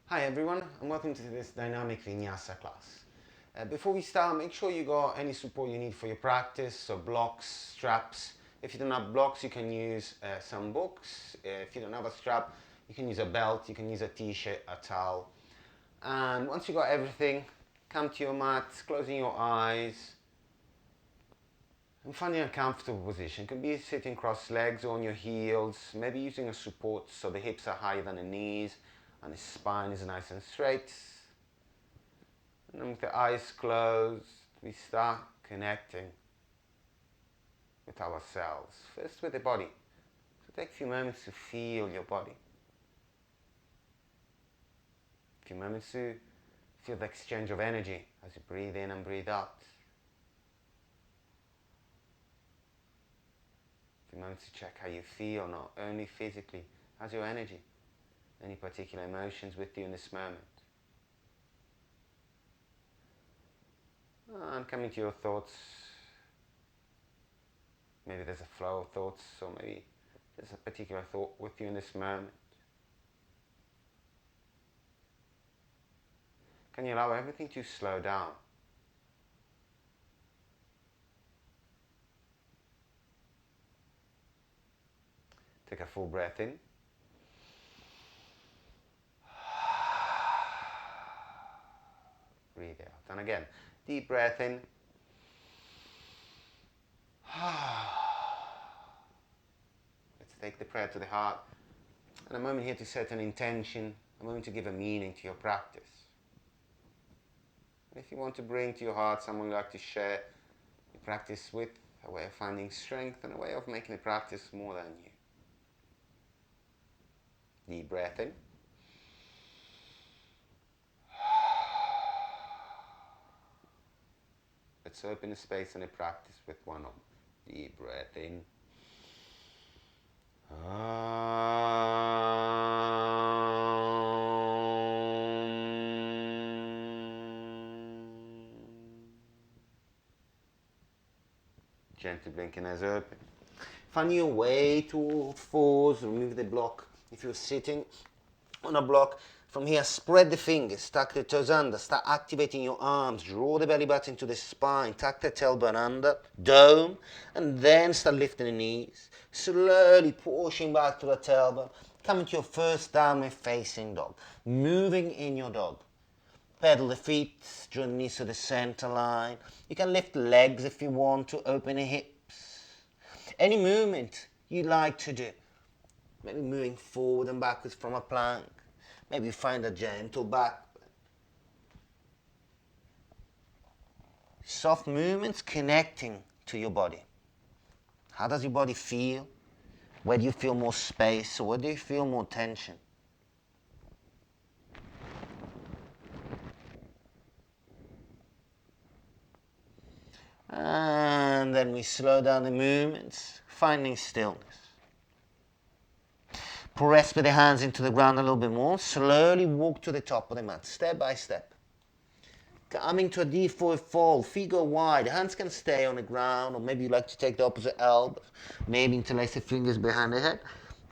Hi everyone, and welcome to this dynamic Vinyasa class. Before we start, make sure you got any support you need for your practice, so blocks, straps. If you don't have blocks, you can use some books. If you don't have a strap, you can use a belt, you can use a t-shirt, a towel. And once you got everything, come to your mat, closing your eyes, and finding a comfortable position. It can be sitting cross legs or on your heels, maybe using a support so the hips are higher than the knees and the spine is nice and straight. And then with the eyes closed, we start connecting with ourselves. First with the body. So take a few moments to feel your body. A few moments to feel the exchange of energy as you breathe in and breathe out. A few moments to check how you feel, not only physically. How's your energy? Any particular emotions with you in this moment? And coming to your thoughts. Maybe there's a flow of thoughts, or maybe there's a particular thought with you in this moment. Can you allow everything to slow down? Take a full breath in. Breathe out. And again, deep breath in. Let's take the prayer to the heart. And a moment here to set an intention, a moment to give a meaning to your practice. And if you want to bring to your heart someone you'd like to share your practice with, a way of finding strength and a way of making the practice more than you. Deep breath in. Let's open a space and a practice with one arm. Deep breath in. Gently blinking eyes open. Find your way to fours, remove the block. If you're sitting on a block, from here spread the fingers, tuck the toes under, start activating your arms, draw the belly button to the spine, tuck the tailbone under, dome, and then start lifting the knees, slowly pushing back to the tailbone, coming to your first downward facing dog, moving in your dog. Pedal the feet, draw the knees to the center line. You can lift the legs if you want to, open the hips. Any movement you like to do. Maybe moving forward and backwards from a plank. Maybe find a gentle back. Soft movements connecting to your body. How does your body feel? Where do you feel more space, or where do you feel more tension? And then we slow down the movements, finding stillness. Press with the hands into the ground a little bit more. Slowly walk to the top of the mat, step by step. Coming to a D4 fold, feet go wide, hands can stay on the ground, or maybe you like to take the opposite elbow, maybe interlace the fingers behind the head.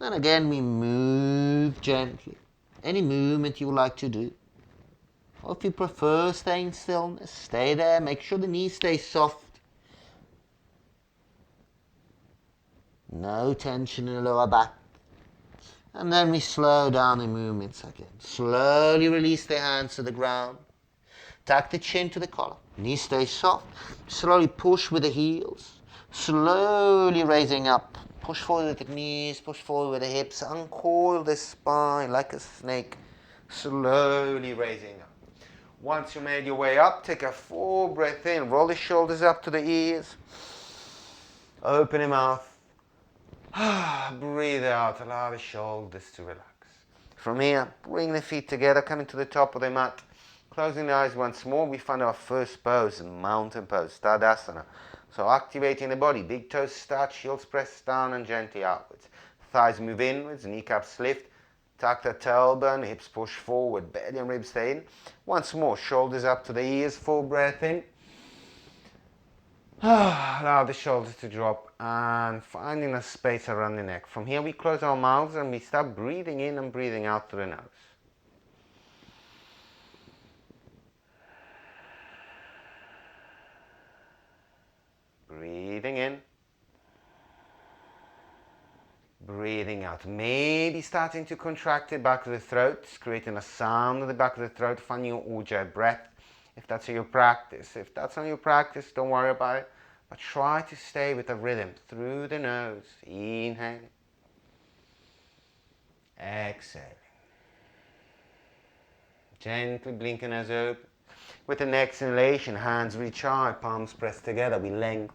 And again, we move gently. Any movement you would like to do. Or if you prefer staying still, stay there. Make sure the knees stay soft. No tension in the lower back. And then we slow down the movements again. Slowly release the hands to the ground. Tuck the chin to the collar. Knees stay soft. Slowly push with the heels. Slowly raising up. Push forward with the knees. Push forward with the hips. Uncoil the spine like a snake. Slowly raising up. Once you made your way up, take a full breath in. Roll the shoulders up to the ears. Open the mouth. Breathe out. Allow the shoulders to relax. From here, bring the feet together, coming to the top of the mat. Closing the eyes once more, we find our first pose, mountain pose, Tadasana. So activating the body, big toes touch, heels press down and gently outwards. Thighs move inwards, kneecaps lift, tuck the tailbone, hips push forward, belly and ribs stay in. Once more, shoulders up to the ears, full breath in. Allow the shoulders to drop and finding a space around the neck. From here we close our mouths and we start breathing in and breathing out through the nose. Breathing in. Breathing out. Maybe starting to contract the back of the throat, creating a sound at the back of the throat for new ujjayi breath. If that's your practice. If that's not your practice, don't worry about it. But try to stay with the rhythm through the nose. Inhaling. Exhaling. Gently blink your nose open. With an exhalation, hands reach out, palms pressed together. We lengthen.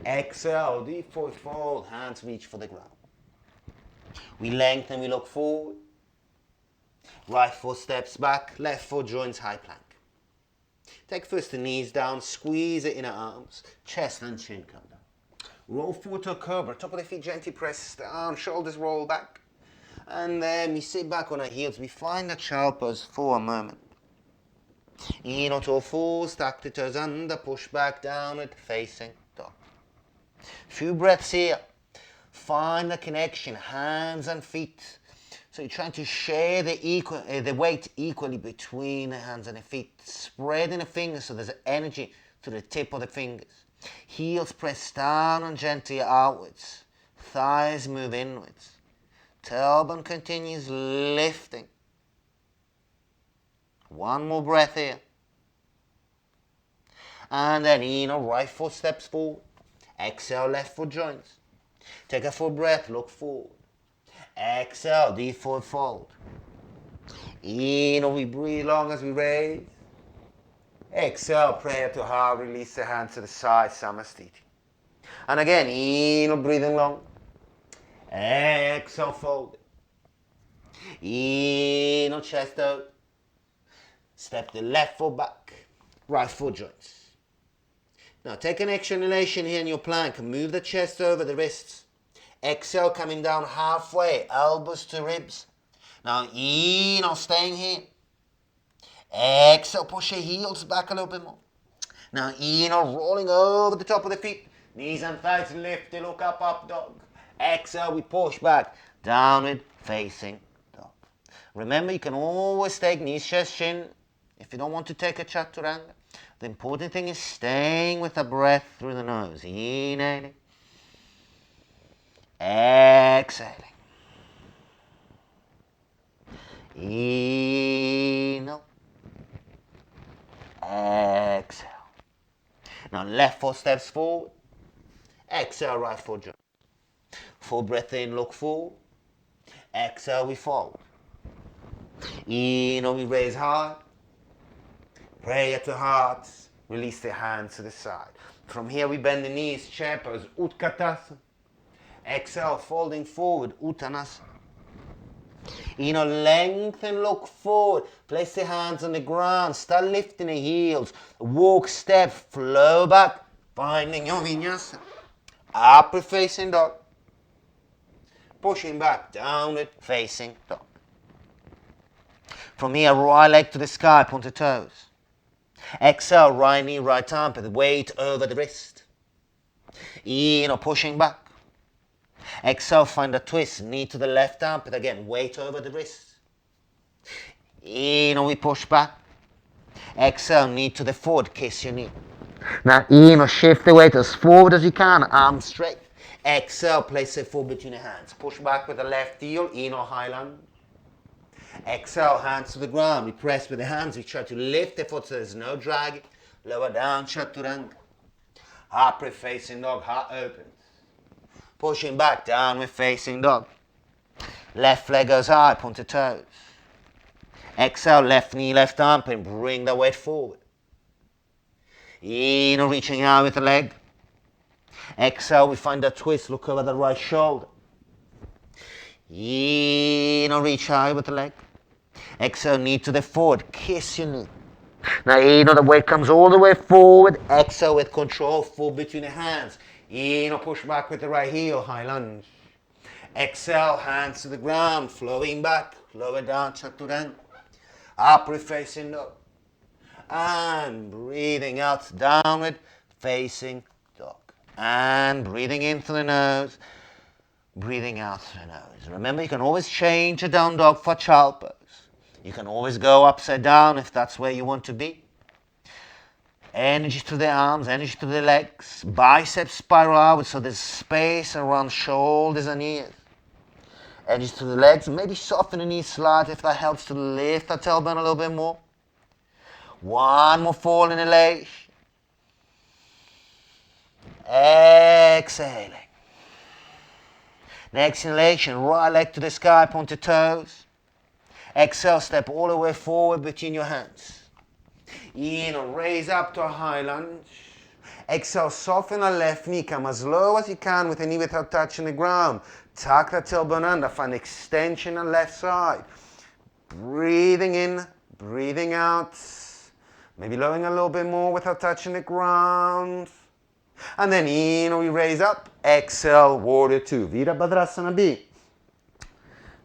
Exhale, deep forward fold, hands reach for the ground. We lengthen, we look forward. Right foot steps back, left foot joins high plank. Take first the knees down, squeeze the inner arms, chest and chin come down. Roll forward to a cobra, top of the feet gently press down, shoulders roll back. And then we sit back on our heels, we find a child pose for a moment. In onto all fours, tuck the toes under, push back downward, facing dog. Few breaths here. Find the connection, hands and feet. So you're trying to share the weight equally between the hands and the feet. Spreading the fingers so there's energy to the tip of the fingers. Heels press down and gently outwards. Thighs move inwards. Tailbone continues lifting. One more breath here. And then right foot steps forward. Exhale, left foot joins. Take a full breath, look forward. Exhale, deep forward fold. We breathe long as we raise. Exhale, prayer to heart, release the hands to the side, Samastiti. And again, breathing long. Exhale, fold. Chest out. Step the left foot back, right foot joins. Now take an exhalation here in your plank and move the chest over the wrists. Exhale, coming down halfway, elbows to ribs. Now staying here. Exhale, push your heels back a little bit more. Now rolling over the top of the feet. Knees and thighs lifted, look up, up dog. Exhale, we push back, downward facing dog. Remember, you can always take knees, chest, chin. If you don't want to take a chaturanga, the important thing is staying with the breath through the nose. Inhaling. Exhaling. Inhale. Exhale. Now left foot steps forward. Exhale, right foot jump. Full breath in, look forward. Exhale, we fold. We raise high. Prayer to heart. Release the hands to the side. From here we bend the knees, chair pose, Utkatasana. Exhale, folding forward, Uttanasana. Lengthen, look forward. Place the hands on the ground. Start lifting the heels. Walk, step, flow back. Finding your Vinyasa. Upward facing dog. Pushing back, downward facing dog. From here, right leg to the sky, point the toes. Exhale, right knee, right armpit, weight over the wrist. Pushing back. Exhale, find a twist, knee to the left armpit, again, weight over the wrist. We push back. Exhale, knee to the forward, kiss your knee. Now, shift the weight as forward as you can, arms straight. Exhale, place it forward between the hands. Push back with the left heel, high lunge. Exhale, hands to the ground. We press with the hands. We try to lift the foot so there's no drag. Lower down, chaturanga. Upward facing dog, heart opens. Pushing back, downward facing dog. Left leg goes high, point the toes. Exhale, left knee, left armpit, bring the weight forward. Reaching out with the leg. Exhale, we find a twist, look over the right shoulder. Reach high with the leg. Exhale, knee to the forward, kiss your knee. Now, the weight comes all the way forward. Exhale with control, full between the hands. Push back with the right heel, high lunge. Exhale, hands to the ground, flowing back, lower down, chaturanga. Upward facing dog. And breathing out, downward facing dog. And breathing in through the nose, breathing out through the nose. Remember, you can always change a down dog for child pose. You can always go upside down if that's where you want to be. Energy to the arms, energy to the legs. Biceps spiral outward so there's space around shoulders and ears. Energy to the legs. Maybe soften the knees slightly if that helps to lift the tailbone a little bit more. One more full inhalation. Exhaling. Next inhalation, right leg to the sky, point the toes. Exhale, step all the way forward between your hands. Inhale, raise up to a high lunge. Exhale, soften the left knee, come as low as you can with the knee without touching the ground. Tuck the tailbone under, find extension on left side. Breathing in, breathing out. Maybe lowering a little bit more without touching the ground. And then inhale, we raise up. Exhale, warrior two. Virabhadrasana B.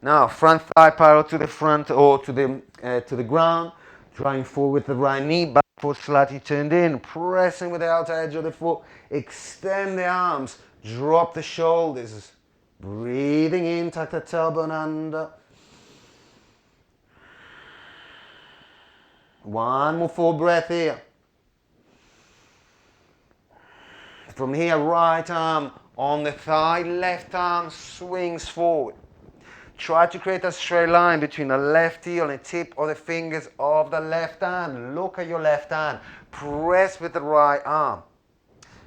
Now, front thigh parallel to the front or to the ground. Drawing forward with the right knee, back foot slightly turned in, pressing with the outer edge of the foot. Extend the arms, drop the shoulders. Breathing in, tuck the tailbone under. One more full breath here. From here, right arm on the thigh, left arm swings forward. Try to create a straight line between the left heel and the tip of the fingers of the left hand. Look at your left hand. Press with the right arm.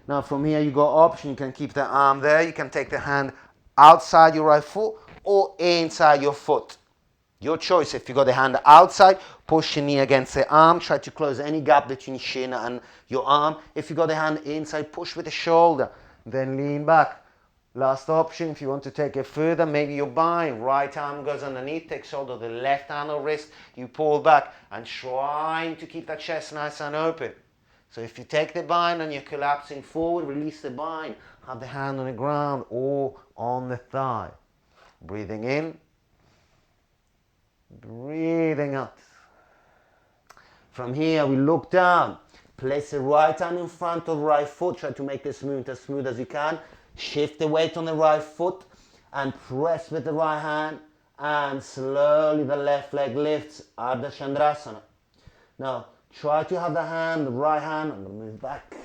Now from here you got option. You can keep the arm there. You can take the hand outside your right foot or inside your foot. Your choice. If you got the hand outside, push your knee against the arm. Try to close any gap between shin and your arm. If you got the hand inside, push with the shoulder. Then lean back. Last option, if you want to take it further, maybe you bind. Right arm goes underneath, takes hold of the left hand or wrist. You pull back and trying to keep that chest nice and open. So if you take the bind and you're collapsing forward, release the bind. Have the hand on the ground or on the thigh. Breathing in. Breathing out. From here, we look down. Place the right hand in front of right foot. Try to make this movement as smooth as you can. Shift the weight on the right foot and press with the right hand, and slowly the left leg lifts, Ardha Chandrasana. Now try to have the right hand, I'm going to move back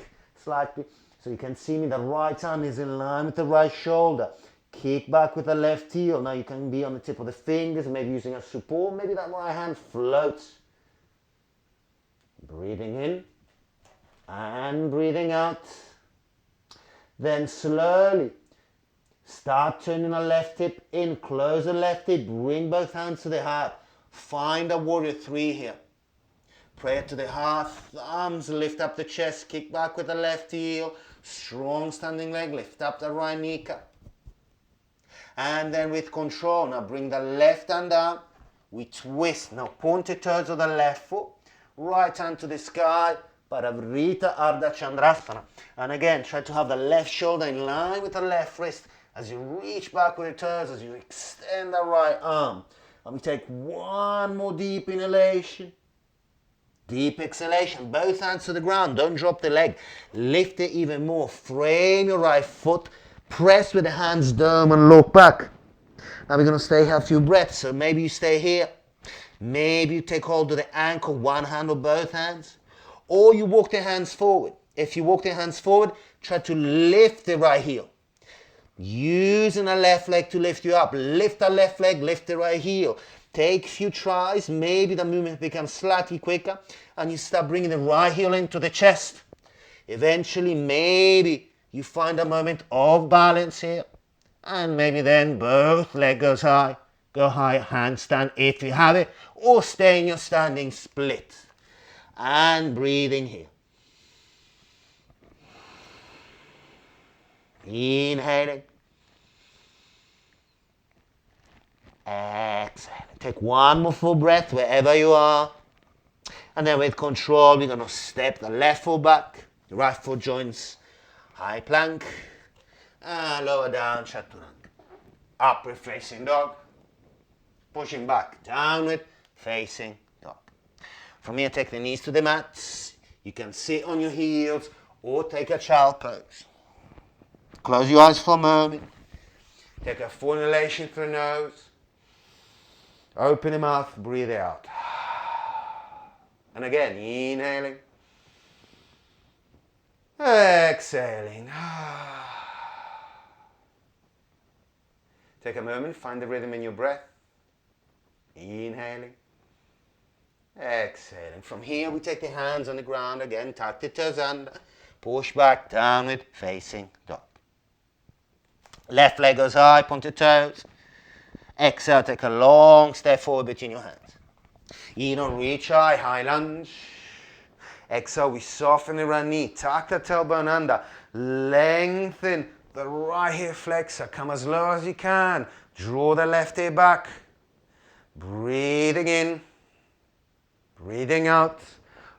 slightly so you can see me, the right hand is in line with the right shoulder. Kick back with the left heel. Now you can be on the tip of the fingers, maybe using a support, maybe that right hand floats. Breathing in and breathing out. Then slowly start turning the left hip in, close the left hip, bring both hands to the heart. Find a warrior three here. Prayer to the heart, arms lift up the chest, kick back with the left heel, strong standing leg, lift up the right kneecap. And then with control, now bring the left hand down, we twist, now point the toes of the left foot, right hand to the sky, Paravrita Ardha Chandrasana. And again, try to have the left shoulder in line with the left wrist as you reach back with the toes, as you extend the right arm. And we take one more deep inhalation. Deep exhalation, both hands to the ground, don't drop the leg. Lift it even more, frame your right foot, press with the hands down and look back. Now we're going to stay here a few breaths, so maybe you stay here. Maybe you take hold of the ankle, one hand or both hands. Or you walk the hands forward. If you walk the hands forward, try to lift the right heel. Using the left leg to lift you up. Lift the left leg, lift the right heel. Take a few tries. Maybe the movement becomes slightly quicker and you start bringing the right heel into the chest. Eventually, maybe you find a moment of balance here. And maybe then both legs goes high. Go high, handstand if you have it. Or stay in your standing split. And breathing here. Inhaling. Exhaling. Take one more full breath wherever you are. And then with control, we're going to step the left foot back. The right foot joins high plank. And lower down, chaturanga. Upward facing dog. Pushing back. Downward facing dog. From here, take the knees to the mat. You can sit on your heels or take a child pose. Close your eyes for a moment. Take a full inhalation through the nose. Open the mouth, breathe out. And again, inhaling. Exhaling. Take a moment, find the rhythm in your breath. Inhaling. Exhaling. From here we take the hands on the ground again, tuck the toes under, push back, downward, facing dog. Left leg goes high, point the toes. Exhale, take a long step forward between your hands. Inhale, reach high, high lunge. Exhale, we soften the right knee, tuck the tailbone under, lengthen the right hip flexor, come as low as you can, draw the left hip back, breathing in, breathing out,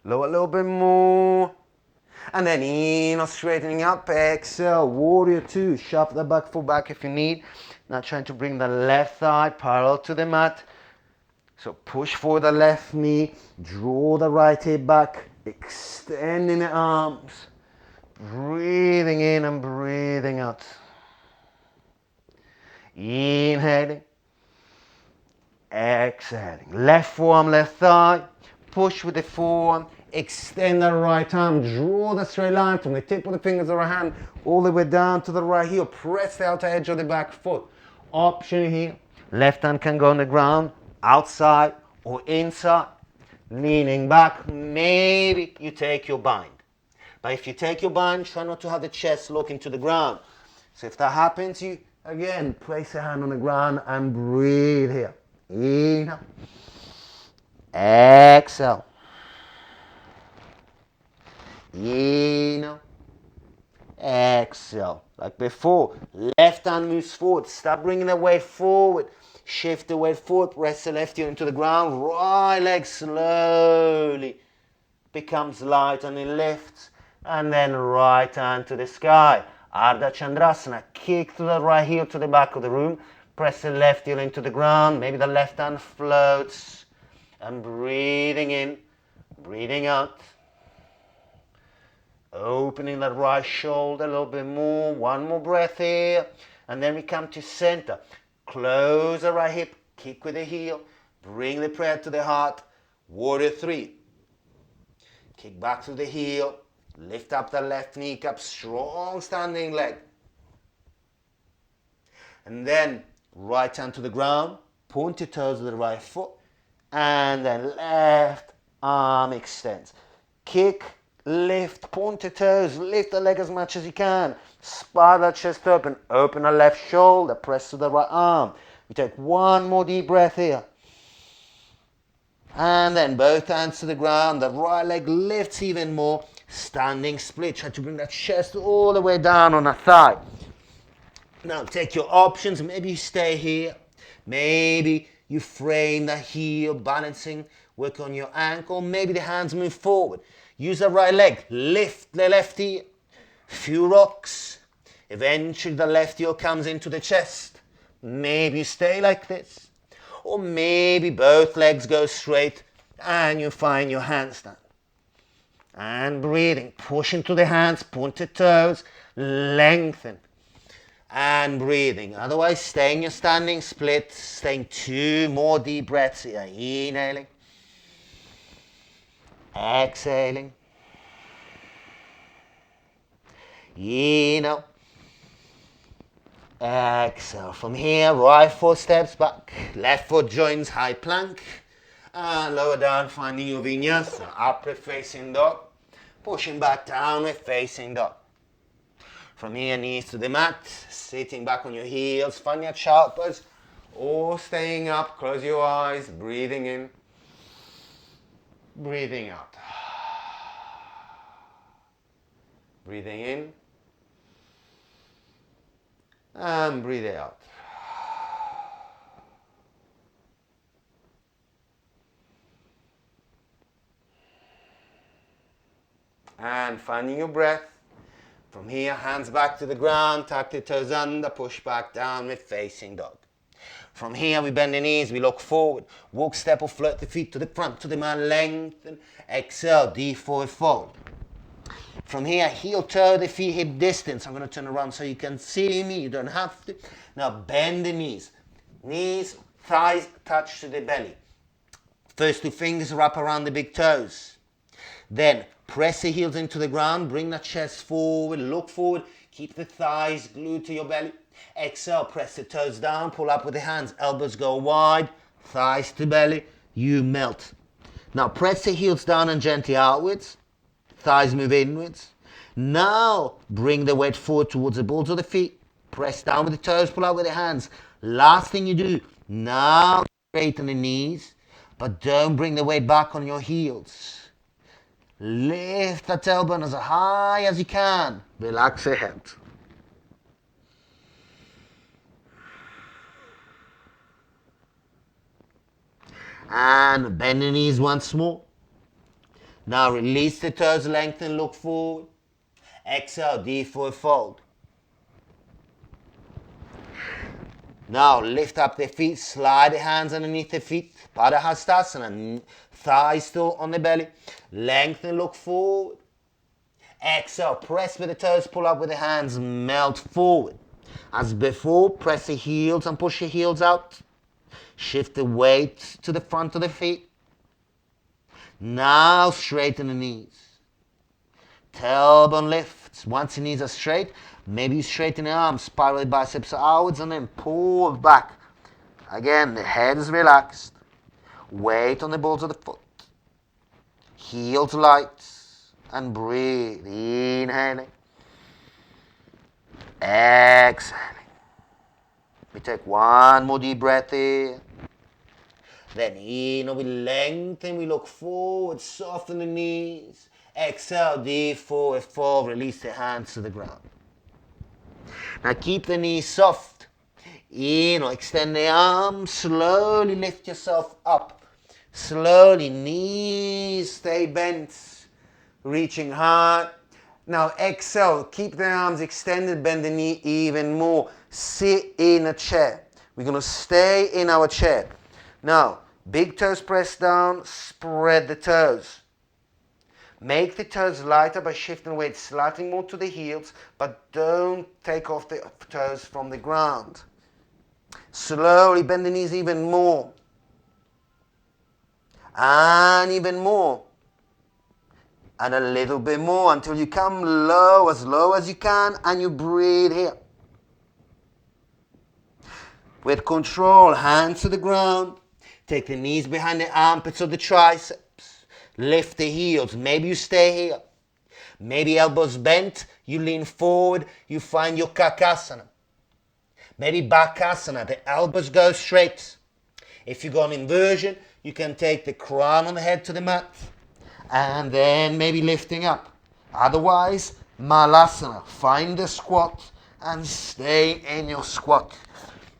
lower a little bit more, and then inhale, straightening up, exhale, warrior two, shuffle the back foot back if you need, now trying to bring the left thigh parallel to the mat, so push forward the left knee, draw the right hip back, extending the arms, breathing in and breathing out. Inhaling, exhaling. Left forearm, left thigh, push with the forearm, extend the right arm, draw the straight line from the tip of the fingers of the right hand all the way down to the right heel, press the outer edge of the back foot. Option here, left hand can go on the ground, outside or inside. Leaning back, maybe you take your bind. But if you take your bind, try not to have the chest look into the ground. So if that happens, you again place a hand on the ground and breathe here. Inhale. Exhale. Inhale. Exhale. Like before, left hand moves forward. Start bringing the weight forward. Shift the weight forward, press the left heel into the ground, right leg slowly becomes light and it lifts, and then right hand to the sky. Ardha Chandrasana, kick to the right heel to the back of the room, press the left heel into the ground, maybe the left hand floats, and breathing in, breathing out. Opening the right shoulder a little bit more, one more breath here, and then we come to center. Close the right hip, kick with the heel, bring the prayer to the heart, warrior three. Kick back to the heel, lift up the left kneecap, strong standing leg. And then right hand to the ground, point your toes to the right foot, and then left arm extends. Kick, lift, point the toes, lift the leg as much as you can. Spiral the chest open, open the left shoulder, press to the right arm. We take one more deep breath here. And then both hands to the ground, the right leg lifts even more. Standing split, try to bring that chest all the way down on the thigh. Now take your options, maybe you stay here. Maybe you frame the heel, balancing, work on your ankle. Maybe the hands move forward. Use the right leg, lift the left heel. Few rocks. Eventually the left heel comes into the chest. Maybe you stay like this. Or maybe both legs go straight and you find your handstand. And breathing, push into the hands, pointed toes, lengthen. And breathing. Otherwise, stay in your standing split, staying two more deep breaths here. Inhaling. Exhaling. Inhale. Exhale. From here, right foot steps back, left foot joins high plank, and lower down, finding your vinyasa, upward facing dog, pushing back downward facing dog. From here, knees to the mat, sitting back on your heels, find your child pose, or staying up, close your eyes, breathing in, breathing out. Breathing in, and breathe out. And finding your breath. From here, hands back to the ground, tuck the toes under, push back down with facing dog. From here, we bend the knees, we look forward, walk, step or float the feet to the front, to the mat, lengthen, exhale, deep forward fold. From here, heel toe the feet hip distance. I'm going to turn around so you can see me. You don't have to. Now bend the knees. Knees, thighs touch to the belly. First two fingers wrap around the big toes. Then Press the heels into the ground, bring the chest forward, look forward, keep the thighs glued to your belly. Exhale, press the toes down, pull up with the hands, elbows go wide, thighs to belly, you melt. Now press the heels down and gently outwards, thighs move inwards. Now bring the weight forward towards the balls of the feet, press down with the toes, pull out with the hands. Last thing you do, now straighten the knees, but don't bring the weight back on your heels. Lift that tailbone as high as you can. Relax the head. And bend the knees once more. Now release the toes, lengthen, look forward. Exhale, deep forward fold. Now lift up the feet, slide the hands underneath the feet. Padahastasana, thighs still on the belly. Lengthen, look forward. Exhale, press with the toes, pull up with the hands, melt forward. As before, press the heels and push your heels out. Shift the weight to the front of the feet. Now straighten the knees. Tailbone lifts. Once the knees are straight, maybe you straighten the arms, spiral the biceps outwards and then pull back. Again, the head is relaxed. Weight on the balls of the foot. Heels light. And breathe. Inhaling. Exhaling. We take one more deep breath here. Then inhale, we lengthen, we look forward, soften the knees. Exhale, deep forward fold, release the hands to the ground. Now keep the knees soft. Inhale, extend the arms, slowly lift yourself up. Slowly, knees stay bent, reaching high. Now exhale, keep the arms extended, bend the knee even more. Sit in a chair. We're going to stay in our chair. Now, big toes press down, spread the toes. Make the toes lighter by shifting weight slightly more to the heels, but don't take off the toes from the ground. Slowly bend the knees even more. And even more. And a little bit more until you come low as you can, and you breathe here. With control, hands to the ground. Take the knees behind the armpits or the triceps. Lift the heels. Maybe you stay here. Maybe elbows bent. You lean forward. You find your kakasana. Maybe bakasana. The elbows go straight. If you go on inversion, you can take the crown on the head to the mat. And then maybe lifting up. Otherwise, malasana. Find the squat and stay in your squat.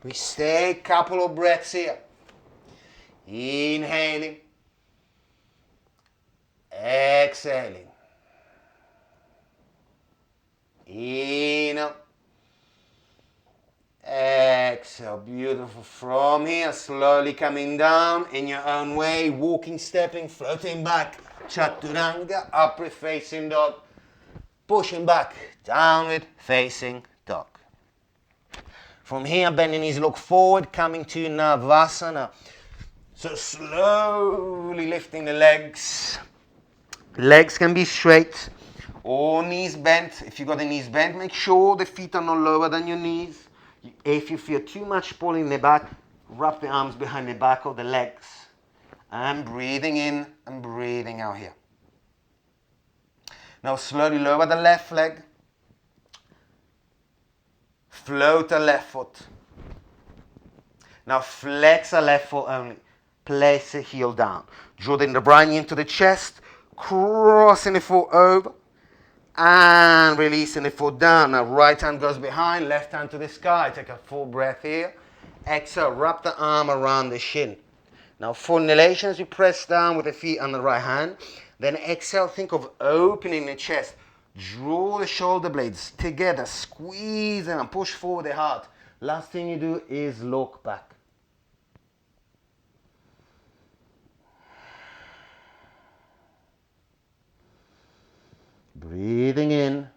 We stay a couple of breaths here. Inhaling. Exhaling. Inhale. Exhale. Beautiful. From here, slowly coming down in your own way. Walking, stepping, floating back. Chaturanga. Upward facing dog. Pushing back. Downward facing dog. From here, bend your knees, look forward, coming to Navasana. So slowly lifting the legs. Legs can be straight or knees bent. If you got the knees bent, make sure the feet are not lower than your knees. If you feel too much pulling the back, wrap the arms behind the back of the legs. And breathing in and breathing out here. Now slowly lower the left leg. Float the left foot. Now flex the left foot only. Place the heel down. Draw the Indrabrani into the chest. Crossing the foot over. And releasing the foot down. Now right hand goes behind. Left hand to the sky. Take a full breath here. Exhale. Wrap the arm around the shin. Now for inhalations, you press down with the feet on the right hand. Then exhale. Think of opening the chest. Draw the shoulder blades together, squeeze them and push forward the heart. Last thing you do is look back. Breathing in,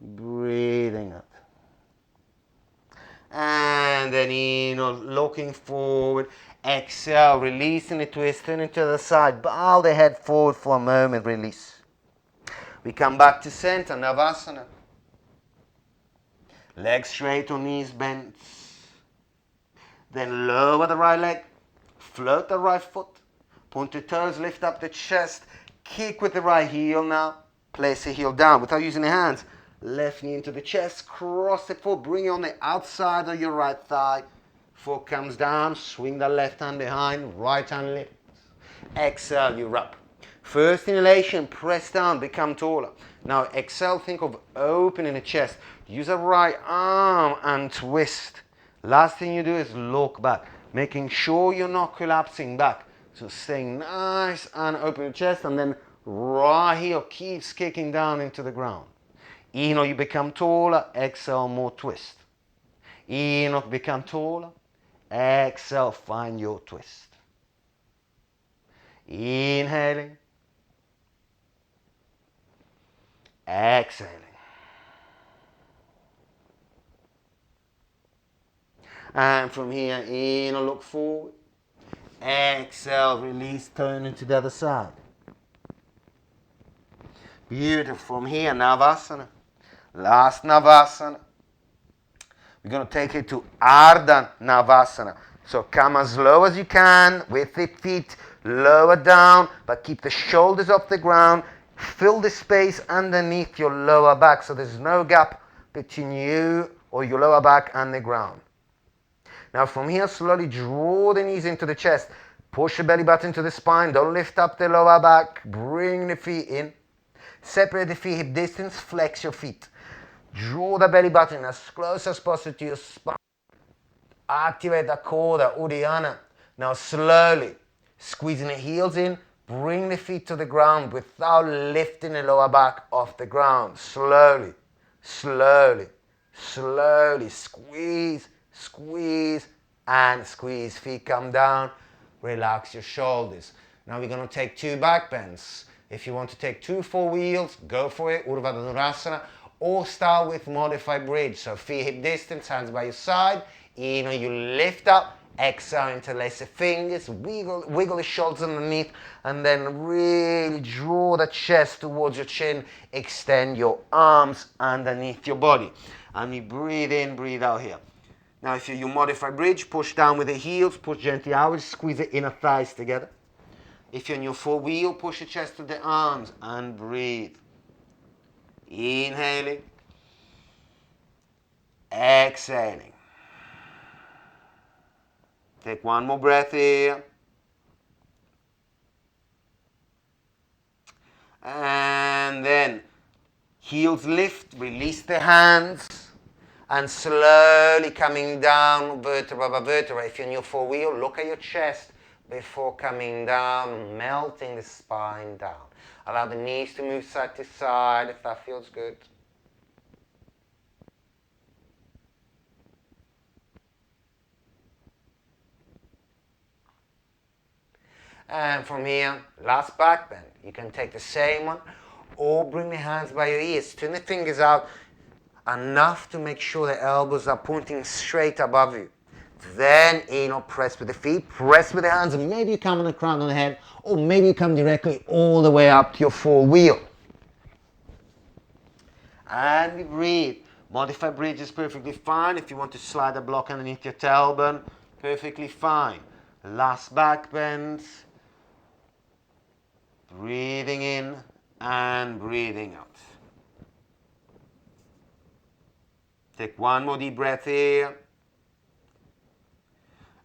breathing out. And then looking forward. Exhale, releasing the twist, turning to the side. Bow the head forward for a moment, release. We come back to center, Navasana. Legs straight or knees bent. Then lower the right leg, float the right foot, point the toes, lift up the chest, kick with the right heel now. Place the heel down without using the hands. Left knee into the chest, cross the foot, bring it on the outside of your right thigh. Foot comes down, swing the left hand behind, right hand lifts. Exhale, you're up. First inhalation, press down, become taller. Now exhale, think of opening the chest. Use the right arm and twist. Last thing you do is look back, making sure you're not collapsing back. So staying nice and open the chest, and then right heel keeps kicking down into the ground. Inhale, you become taller. Exhale, more twist. Inhale, become taller. Exhale, find your twist. Inhaling. Exhaling. And from here, inhale, look forward. Exhale, release, turn into the other side. Beautiful. From here, Navasana. Last Navasana. We're going to take it to Ardha Navasana. So come as low as you can with the feet lower down, but keep the shoulders off the ground. Fill the space underneath your lower back so there's no gap between you or your lower back and the ground. Now from here, slowly draw the knees into the chest. Push the belly button to the spine. Don't lift up the lower back. Bring the feet in. Separate the feet hip distance. Flex your feet. Draw the belly button as close as possible to your spine. Activate the Koda, Uddiyana. Now slowly, squeezing the heels in. Bring the feet to the ground without lifting the lower back off the ground. Slowly, slowly, slowly. Squeeze, squeeze, and squeeze. Feet come down. Relax your shoulders. Now we're going to take 2 back bends. If you want to take 2 full wheels, go for it. Urdhva Dhanurasana. Or start with modified bridge. So feet hip distance, hands by your side. Inhale, you lift up. Exhale, interlace the fingers. Wiggle the shoulders underneath. And then really draw the chest towards your chin. Extend your arms underneath your body. And you breathe in, breathe out here. Now if you modify bridge, push down with the heels, push gently out, squeeze the inner thighs together. If you're in your full wheel, push the chest to the arms and breathe. Inhaling. Exhaling. Take one more breath here. And then heels lift, release the hands. And slowly coming down vertebra by vertebra. If you're in your full wheel, look at your chest before coming down, melting the spine down. Allow the knees to move side to side if that feels good. And from here, last back bend. You can take the same one or bring the hands by your ears. Turn the fingers out enough to make sure the elbows are pointing straight above you. Then inhale, press with the feet, press with the hands, and maybe you come on the crown of the head, or maybe you come directly all the way up to your full wheel. And we breathe. Modified bridge is perfectly fine. If you want to slide a block underneath your tailbone, perfectly fine. Last back bend. Breathing in and breathing out. Take one more deep breath here.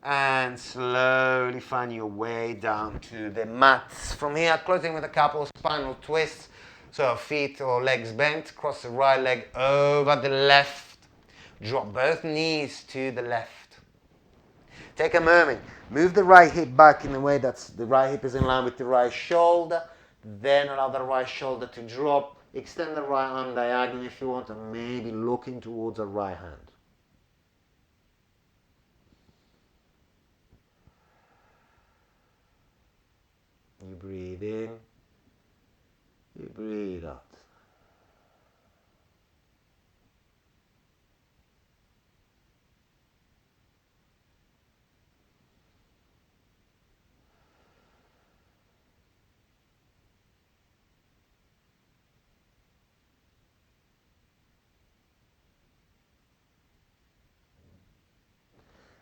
And slowly find your way down to the mats. From here, closing with a couple of spinal twists. So feet or legs bent, cross the right leg over the left. Drop both knees to the left. Take a moment. Move the right hip back in a way that the right hip is in line with the right shoulder. Then allow the right shoulder to drop. Extend the right arm diagonally if you want, and maybe looking towards the right hand. You breathe in, you breathe out.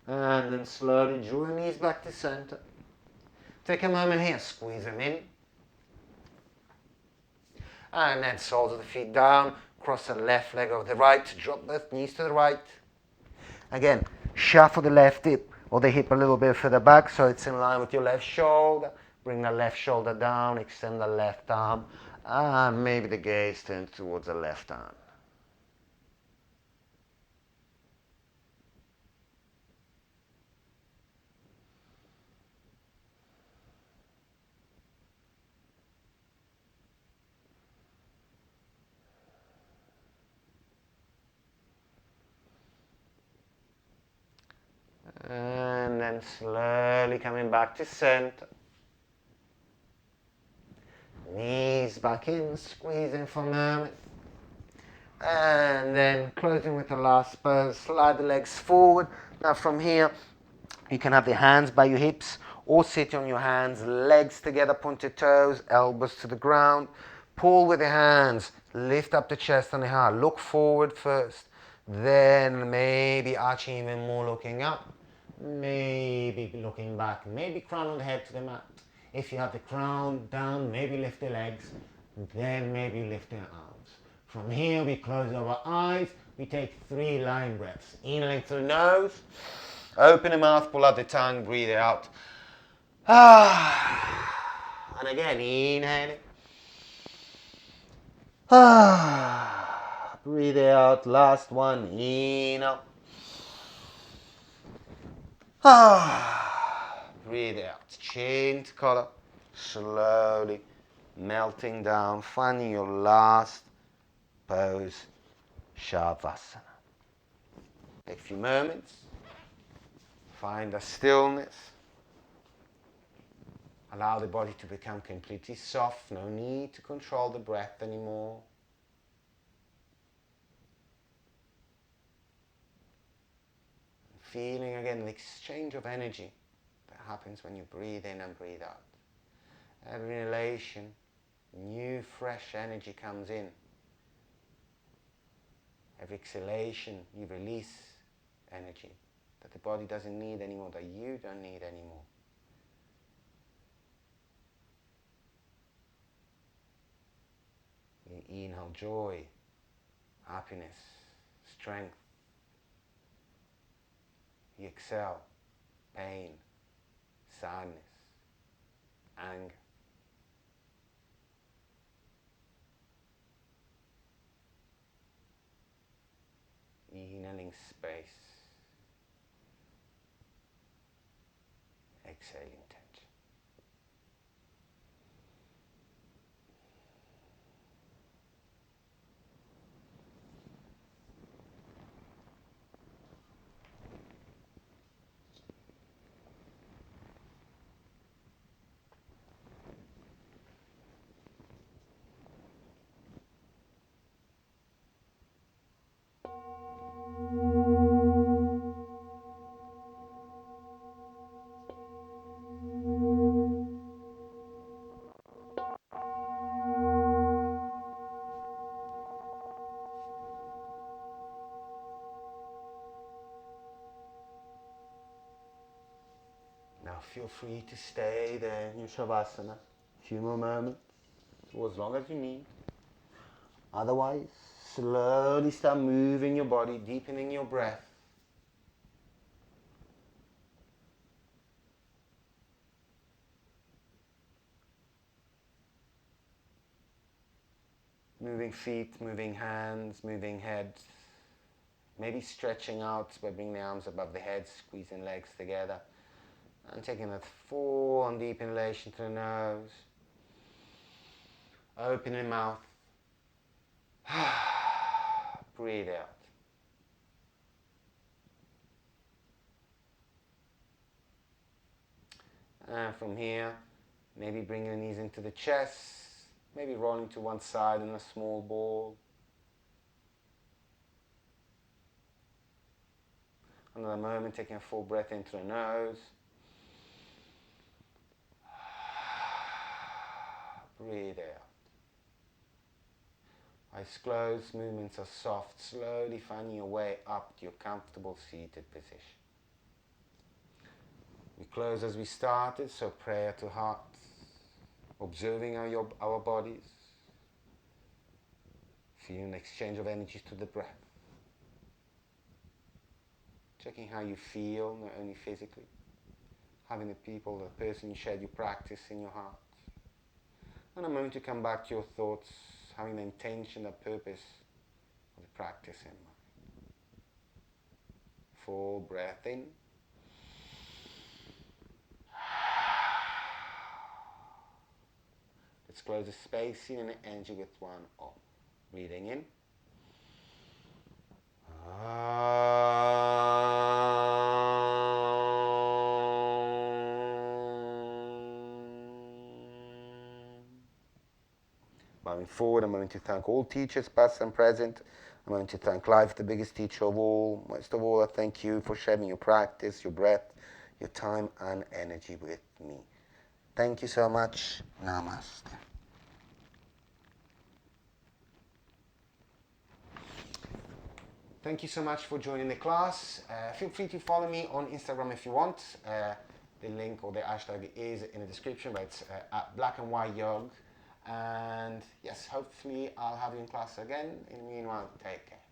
And then slowly draw your knees back to center. Take a moment here, squeeze them in. And then soles of the feet down, cross the left leg over the right, drop both knees to the right. Again, shuffle the left hip or the hip a little bit further back so it's in line with your left shoulder. Bring the left shoulder down, extend the left arm, and maybe the gaze turns towards the left arm. And then slowly coming back to center. Knees back in, squeezing for a moment. And then closing with the last pose, slide the legs forward. Now from here, you can have the hands by your hips or sit on your hands, legs together, pointed toes, elbows to the ground. Pull with the hands, lift up the chest and the heart. Look forward first, then maybe arching even more, looking up. Maybe looking back, maybe crown on the head to the mat. If you have the crown down, maybe lift the legs, then maybe lift the arms. From here, we close our eyes. We take 3 line breaths. Inhaling through the nose, open the mouth, pull out the tongue, breathe out. And again, inhaling. Breathe out. Last one. Inhale. Breathe out. Change color. Slowly melting down. Finding your last pose. Shavasana. Take a few moments. Find a stillness. Allow the body to become completely soft. No need to control the breath anymore. Feeling again the exchange of energy that happens when you breathe in and breathe out. Every inhalation, new fresh energy comes in. Every exhalation, you release energy that the body doesn't need anymore, that you don't need anymore. You inhale joy, happiness, strength. You exhale pain, sadness, anger. Inhaling space, exhaling tension. Now feel free to stay there in Shavasana a few more moments, or as long as you need. Otherwise, slowly start moving your body, deepening your breath. Moving feet, moving hands, moving head. Maybe stretching out by bringing the arms above the head, squeezing legs together. And taking that full and deep inhalation through the nose. Open the mouth. Breathe out. And from here, maybe bring your knees into the chest. Maybe rolling to one side in a small ball. Another moment, taking a full breath in through the nose. Breathe out. Eyes closed, movements are soft, slowly finding your way up to your comfortable seated position. We close as we started, so prayer to heart, observing our bodies, feeling the exchange of energies to the breath, checking how you feel, not only physically, having the person you shared your practice in your heart. And a moment to come back to your thoughts, having the intention, the purpose of the practice in mind. Full breath in. Let's close the space in and energy with one Om. Breathing in. Moving forward, I'm going to thank all teachers, past and present. I'm going to thank life, the biggest teacher of all. Most of all, I thank you for sharing your practice, your breath, your time and energy with me. Thank you so much. Namaste. Thank you so much for joining the class. Feel free to follow me on Instagram if you want. The link or the hashtag is in the description, but it's at Black and White Yog. And yes, hopefully I'll have you in class again. In the meanwhile, take care.